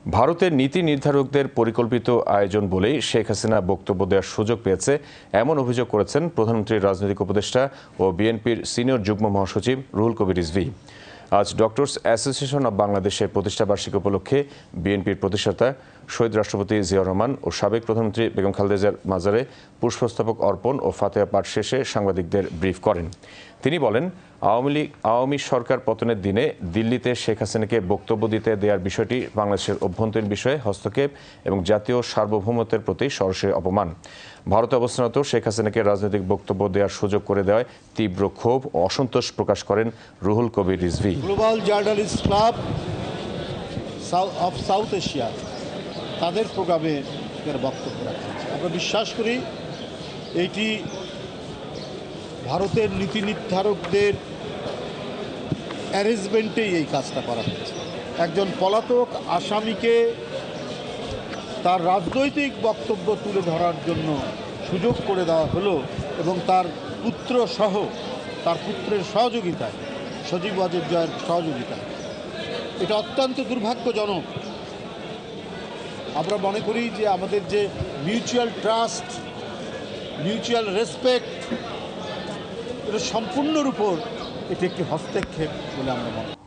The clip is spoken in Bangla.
ভারতের নীতি নির্ধারকদের পরিকল্পিত আয়োজন বলেই শেখ হাসিনা বক্তব্য দেওয়ার সুযোগ পেয়েছে এমন অভিযোগ করেছেন প্রধানমন্ত্রীর রাজনৈতিক উপদেষ্টা ও বিএনপির সিনিয়র যুগ্ম মহাসচিব রুহুল কবির রিজভী। আজ ডক্টরস অ্যাসোসিয়েশন অব বাংলাদেশের প্রতিষ্ঠাবার্ষিকী উপলক্ষে বিএনপির প্রতিষ্ঠাতা শহীদ রাষ্ট্রপতি জিয়াউর রহমান ও সাবেক প্রধানমন্ত্রী বেগম খালেদা জিয়ার মাজারে পুষ্পস্তবক অর্পণ ও ফাতেহা পাঠ শেষে সাংবাদিকদের ব্রিফ করেন। তিনি বলেন, আওয়ামী সরকার পতনের দিনে দিল্লিতে শেখ হাসিনাকে বক্তব্য দিতে দেওয়ার বিষয়টি বাংলাদেশের অভ্যন্তরীণ বিষয়ে হস্তক্ষেপ এবং জাতীয় সার্বভৌমত্বের প্রতি সরাসরি অপমান। ভারতে অবস্থানরত শেখ হাসিনাকে রাজনৈতিক বক্তব্য দেওয়ার সুযোগ করে দেওয়ায় তীব্র ক্ষোভ ও অসন্তোষ প্রকাশ করেন Ruhul Kabir Rizvi. Global journalist club of south Asia তাদের প্রোগ্রামে বক্তব্য রাখা হয়েছে। আমরা বিশ্বাস করি এইটি ভারতের নীতি নির্ধারকদের অ্যারেঞ্জমেন্টেই এই কাজটা করা হয়েছে। একজন পলাতক আসামিকে তার রাজনৈতিক বক্তব্য তুলে ধরার জন্য সুযোগ করে দেওয়া হলো এবং তার পুত্র সহ তার পুত্রের সহযোগিতায়, সজীব ওয়াজেদ জয়ের সহযোগিতায়। এটা অত্যন্ত দুর্ভাগ্যজনক। আমরা মনে করি যে আমাদের যে মিউচুয়াল ট্রাস্ট, মিউচুয়াল রেসপেক্ট, এটা সম্পূর্ণর উপর এটি একটি হস্তক্ষেপ বলে আমরা মনে করি।